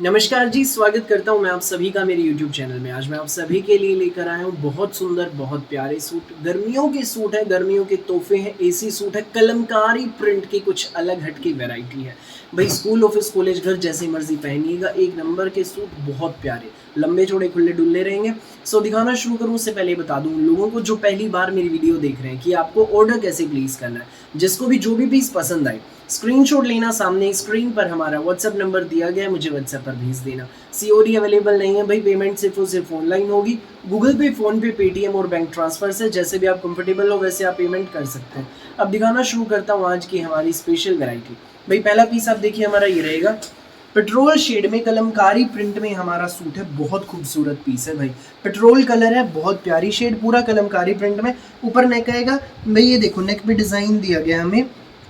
नमस्कार जी, स्वागत करता हूँ मैं आप सभी का मेरे YouTube चैनल में। आज मैं आप सभी के लिए लेकर आया हूँ बहुत सुंदर, बहुत प्यारे सूट। गर्मियों के सूट हैं, गर्मियों के तोहफे हैं, एसी सूट है, कलमकारी प्रिंट की कुछ अलग हट की वैरायटी है। भाई स्कूल, ऑफिस, कॉलेज, घर जैसी मर्जी पहनिएगा, एक नंबर के सूट बहुत प्यारे, लंबे चौड़े खुले डुल्ले रहेंगे। सो दिखाना शुरू करूँ उससे पहले बता दूँ उन लोगों को जो पहली बार मेरी वीडियो देख रहे हैं कि आपको ऑर्डर कैसे प्लेस करना है। जिसको भी जो भी पीस पसंद आए स्क्रीनशॉट लेना, सामने स्क्रीन पर हमारा व्हाट्सएप नंबर दिया गया है, मुझे व्हाट्सएप पर भेज देना। सीओडी अवेलेबल नहीं है भाई, पेमेंट सिर्फ और सिर्फ ऑनलाइन होगी। गूगल पे, फोन पे, पेटीएम और बैंक ट्रांसफर से जैसे भी आप कंफर्टेबल हो वैसे आप पेमेंट कर सकते हैं। अब दिखाना शुरू करता हूँ आज की हमारी स्पेशल वैरायटी। भाई पहला पीस आप देखिए हमारा ये रहेगा, पेट्रोल शेड में कलमकारी प्रिंट में हमारा सूट है। बहुत खूबसूरत पीस है भाई, पेट्रोल कलर है, बहुत प्यारी शेड, पूरा कलमकारी प्रिंट में। ऊपर नेक आएगा भाई, ये देखो नेक पे डिजाइन दिया गया हमें,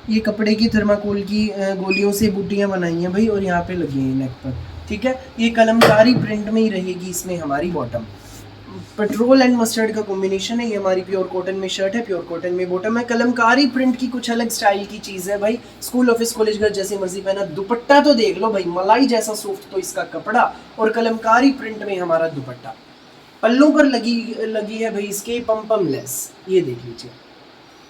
ये कपड़े की थर्माकोल की गोलियों से बूटियां बनाई हैं भाई, और यहाँ पे लगी हैं नेक पर। ठीक है, ये कलमकारी प्रिंट में ही रहेगी इसमें हमारी बॉटम। पेट्रोल एंड मस्टर्ड का कॉम्बिनेशन है, ये हमारी प्योर कॉटन में शर्ट है, प्योर कॉटन में बॉटम है। कलमकारी प्रिंट की कुछ अलग स्टाइल की चीज़ है भाई, स्कूल, ऑफिस, कॉलेज, घर जैसी मर्जी पहना। दुपट्टा तो देख लो भाई, मलाई जैसा सॉफ्ट तो इसका कपड़ा, और कलमकारी प्रिंट में हमारा दुपट्टा। पल्लों पर लगी लगी है भाई इसके पम लेस, ये देख लीजिए।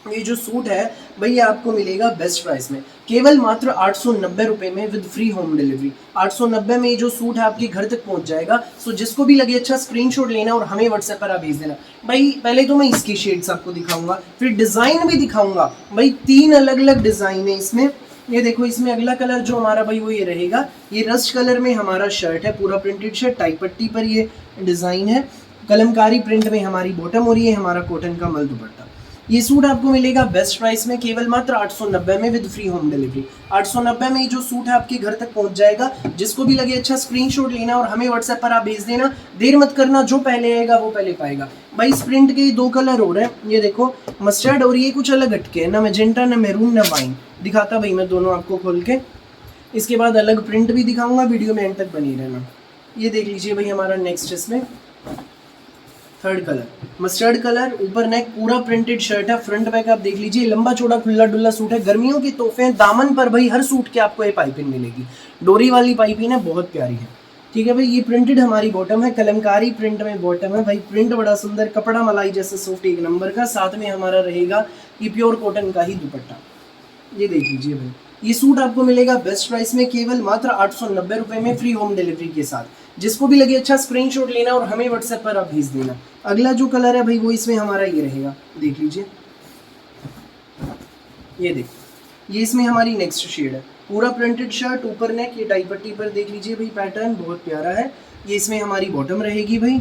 ये जो सूट है भाई आपको मिलेगा बेस्ट प्राइस में, केवल मात्र 890 रुपये में विद फ्री होम डिलीवरी। 890 में ये जो सूट है आपके घर तक पहुंच जाएगा। सो जिसको भी लगे अच्छा स्क्रीनशॉट लेना और हमें व्हाट्सएप पर आप भेज देना। भाई पहले तो मैं इसकी शेड्स आपको दिखाऊंगा, फिर डिज़ाइन भी दिखाऊंगा भाई। 3 अलग अलग डिज़ाइन है इसमें। ये देखो, इसमें अगला कलर जो हमारा भाई वो ये रहेगा, ये रस्ट कलर में हमारा शर्ट है, पूरा प्रिंटेड शर्ट, टाई पट्टी पर ये डिज़ाइन है, कलमकारी प्रिंट में हमारी बॉटम, और ये हमारा कॉटन का मल दुपट्टा। ये सूट आपको मिलेगा बेस्ट प्राइस में, केवल मात्र 890 में विद फ्री होम डिलीवरी। 890 में ये जो सूट है आपके घर तक पहुंच जाएगा। जिसको भी लगे अच्छा स्क्रीनशॉट लेना और हमें व्हाट्सएप पर आप भेज देना। देर मत करना, जो पहले आएगा वो पहले पाएगा। भाई इस प्रिंट के 2 कलर हो रहे हैं, ये देखो मस्टर्ड, और ये कुछ अलग हटके है, ना मैजेंटा, ना मैरून, ना वाइन। दिखाता भाई मैं दोनों आपको खोल के। इसके बाद अलग प्रिंट भी दिखाऊंगा, वीडियो में एंड तक बनी रहना। ये देख लीजिए भाई हमारा नेक्स्ट, इसमें थर्ड कलर मस्टर्ड कलर, ऊपर नेक, पूरा प्रिंटेड शर्ट है, फ्रंट बैक आप देख लीजिए, लंबा चौड़ा खुला डुल्ला सूट है। गर्मियों के तोहफे हैं। दामन पर भाई हर सूट के आपको ये पाइपिंग मिलेगी, डोरी वाली पाइपिंग है, बहुत प्यारी है। ठीक है भाई, ये प्रिंटेड हमारी बॉटम है, कलमकारी प्रिंट में बॉटम है भाई। प्रिंट बड़ा सुंदर, कपड़ा मलाई जैसे सॉफ्ट, एक नंबर का। साथ में हमारा रहेगा ये प्योर कॉटन का ही दुपट्टा। ये देख लीजिए भाई, ये सूट आपको मिलेगा बेस्ट प्राइस में, केवल मात्र 890 रुपये में, फ्री होम डिलीवरी के साथ। जिसको भी लगे अच्छा स्क्रीनशॉट लेना और हमें व्हाट्सएप पर आप भेज देना। अगला जो कलर है भाई वो इसमें हमारा ये रहेगा, देख लीजिए, ये देखो, ये इसमें हमारी नेक्स्ट शेड है, पूरा प्रिंटेड शर्ट, ऊपर नेक, ये टाई पट्टी पर देख लीजिए भाई, पैटर्न बहुत प्यारा है। ये इसमें हमारी बॉटम रहेगी भाई,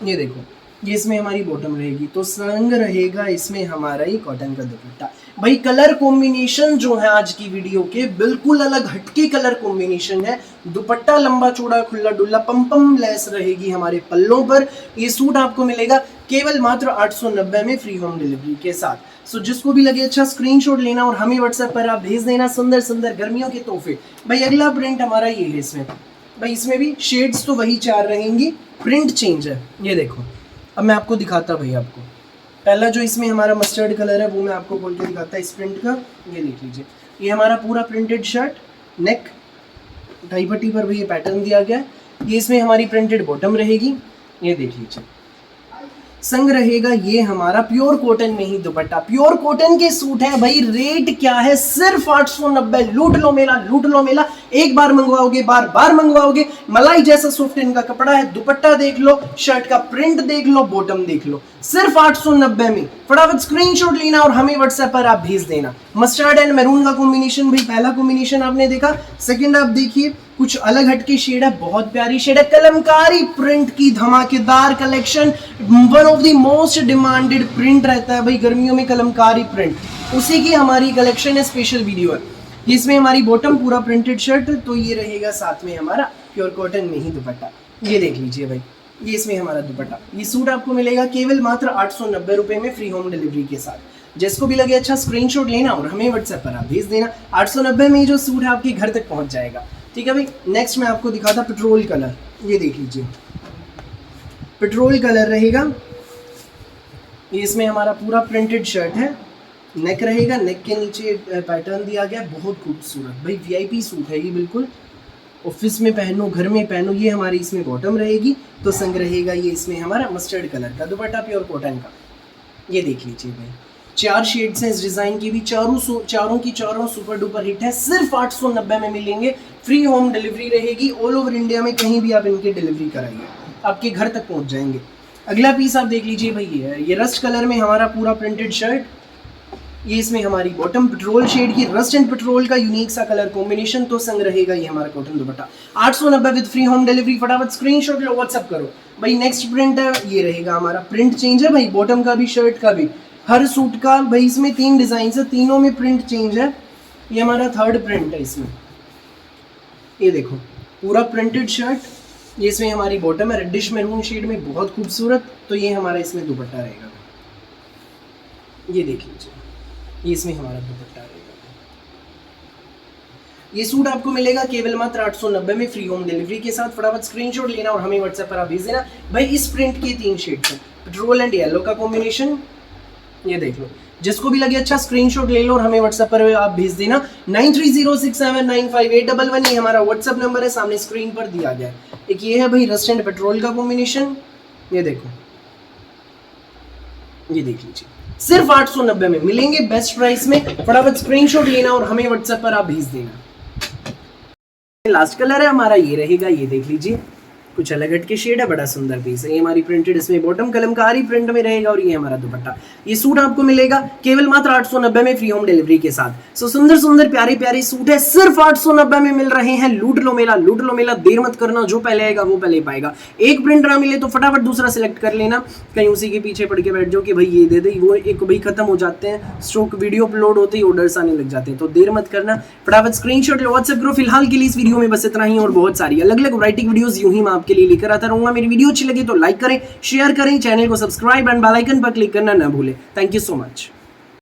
ये देखो, ये इसमें हमारी बॉटम रहेगी, तो संग रहेगा इसमें हमारा ही कॉटन का दुपट्टा। भाई कलर कॉम्बिनेशन जो है आज की वीडियो के बिल्कुल अलग हटके कलर कॉम्बिनेशन है। दुपट्टा लंबा चौड़ा खुला डुल्ला, पम लेस रहेगी हमारे पल्लों पर। ये सूट आपको मिलेगा केवल मात्र 890 में, फ्री होम डिलीवरी के साथ। सो जिसको भी लगे अच्छा स्क्रीनशॉट लेना और हमें व्हाट्सएप पर आप भेज देना। सुंदर सुंदर गर्मियों के तोहफे। भाई अगला प्रिंट हमारा ये है, इसमें भाई इसमें भी शेड्स तो वही 4 रहेंगी, प्रिंट चेंज है। ये देखो, अब मैं आपको दिखाता भाई, आपको पहला जो इसमें हमारा मस्टर्ड कलर है वो मैं आपको खोल के दिखाता इस प्रिंट का। ये देख लीजिए, ये हमारा पूरा प्रिंटेड शर्ट, नेक, टाई पट्टी पर भी ये पैटर्न दिया गया है। ये इसमें हमारी प्रिंटेड बॉटम रहेगी, ये देख लीजिए। संग रहेगा ये हमारा प्योर कॉटन में ही दुपट्टा। प्योर कॉटन के सूट है भाई, रेट क्या है, सिर्फ 890। लूट लो मेला, लूट लो मेला। एक बार मंगवाओगे बार बार मंगवाओगे। मलाई जैसा सॉफ्ट इनका कपड़ा है, दुपट्टा देख लो, शर्ट का प्रिंट देख लो, बॉटम देख लो, सिर्फ 890 में। फटाफट स्क्रीनशॉट लेना और हमें व्हाट्सएप पर आप भेज देना। मस्टर्ड एंड मैरून का कॉम्बिनेशन भाई, पहला कॉम्बिनेशन आपने देखा, सेकंड आप देखिए कुछ अलग हटके शेड है, बहुत प्यारी शेड है, कलमकारी प्रिंट की धमाकेदार collection. One of the most demanded print रहता है भाई गर्मियों में, कलमकारी प्रिंट, उसी की हमारी कलेक्शन है, स्पेशल वीडियो है। इसमें हमारी बॉटम पूरा प्रिंटेड शर्ट, तो ये रहेगा साथ में हमारा प्योर कॉटन में ही दुपट्टा। ये देख लीजिए भाई, ये इसमें हमारा दुपट्टा। ये सूट आपको मिलेगा केवल मात्र 890 रुपये में, फ्री होम डिलीवरी के साथ। जिसको भी लगे अच्छा स्क्रीनशॉट लेना और हमें व्हाट्सएप पर आप भेज देना। 890 में जो सूट है आपके घर तक पहुंच जाएगा। ठीक है भाई, नेक्स्ट मैं आपको दिखाता पेट्रोल कलर। ये देख लीजिए, पेट्रोल कलर रहेगा, ये इसमें हमारा पूरा प्रिंटेड शर्ट है, नेक रहेगा, नेक के नीचे पैटर्न दिया गया, बहुत खूबसूरत भाई, वीआईपी सूट है ये बिल्कुल। ऑफिस में पहनो, घर में पहनो। ये हमारी इसमें बॉटम रहेगी, तो संग रहेगा ये इसमें हमारा मस्टर्ड कलर का दुपट्टा प्योर कॉटन का। ये देख लीजिए भाई, 4 शेड्स हैं इस डिज़ाइन की भी, चारों की चारों सुपर डुपर हिट है। सिर्फ 890 में मिलेंगे। फ्री होम डिलीवरी रहेगी, ऑल ओवर इंडिया में कहीं भी आप इनकी डिलीवरी कराइए, आपके घर तक पहुंच जाएंगे। अगला पीस आप देख लीजिए भाई, ये है, ये रस्ट कलर में हमारा पूरा प्रिंटेड शर्ट। ये इसमें हमारी बॉटम पेट्रोल शेड की, रस्ट एंड पेट्रोल का यूनिक सा कलर कॉम्बिनेशन, तो संग रहेगा ये हमारा cotton dupatta. 890 with free home delivery. फटाफट स्क्रीनशॉट लो, व्हाट्सअप करो भाई। नेक्स्ट प्रिंट है, ये रहेगा हमारा, प्रिंट चेंज है भाई, बॉटम का भी शर्ट का भी, हर सूट का भाई। इसमें 3 डिजाइन है, तीनों में प्रिंट चेंज है। ये हमारा 3rd प्रिंट है इसमें। ये देखो पूरा प्रिंटेड शर्ट, ये इसमें हमारी बॉटम है रेडिश मैरून शेड में, बहुत खूबसूरत। तो ये हमारा इसमें दुपट्टा रहेगा, ये देख लीजिए, ये इसमें हमारा दुपट्टा रहेगा। ये सूट आपको मिलेगा केवल मात्र 890 में फ्री होम डिलीवरी के साथ। फटाफट स्क्रीनशॉट लेना और हमें व्हाट्सएप पर आप भेज देना भाई। इस प्रिंट के 3 शेड्स हैं, पेट्रोल एंड येलो का कॉम्बिनेशन। ये देख लो, जिसको भी लगे अच्छा स्क्रीनशॉट ले लो और हमें व्हाट्सएप पर आप भेज देना। 9306795811 ये हमारा व्हाट्सएप नंबर है, सामने स्क्रीन पर दिया गया है। एक ये है भाई रस्ट एंड पेट्रोल का कॉम्बिनेशन, ये देखो, ये देख लीजिए, सिर्फ 890 में मिलेंगे बेस्ट प्राइस में। फटाफट स्क्रीनशॉट लेना और हमें व्हाट्सएप पर आप भेज देना। लास्ट कलर है हमारा, ये रहेगा, ये देख लीजिए, कुछ अलग हट के शेड है, बड़ा सुंदर पीस है। ये हमारी प्रिंटेड, इसमें बॉटम कलमकारी प्रिंट में रहेगा और ये हमारा दुपट्टा। ये सूट आपको मिलेगा केवल मात्र 890 में फ्री होम डिलीवरी के साथ। सो सुंदर सुंदर प्यारे प्यारे सूट है, सिर्फ 890 में मिल रहे हैं। लूट लो मेला, लूट लो मेला, देर मत करना, जो पहले आएगा वो पहले पाएगा। एक प्रिंट ना मिले तो फटाफट दूसरा सिलेक्ट कर लेना, कहीं उसी के पीछे पड़ के बैठ जाओ कि भाई ये दे दे, वो एक भाई खत्म हो जाते हैं स्टॉक, वीडियो अपलोड होते ही ऑर्डर्स आने लग जाते हैं। तो देर मत करना, फटाफट स्क्रीनशॉट लो, व्हाट्सएप करो। फिलहाल के लिए इस वीडियो में बस इतना ही, और बहुत सारी अलग अलग वैरायटी वीडियोस यूं ही मैं आपके लिए लेकर आता रहूंगा। मेरी वीडियो अच्छी लगी तो लाइक करें, शेयर करें, चैनल को सब्सक्राइब एंड बेल आइकन पर क्लिक करना ना भूलें। Thank you so much.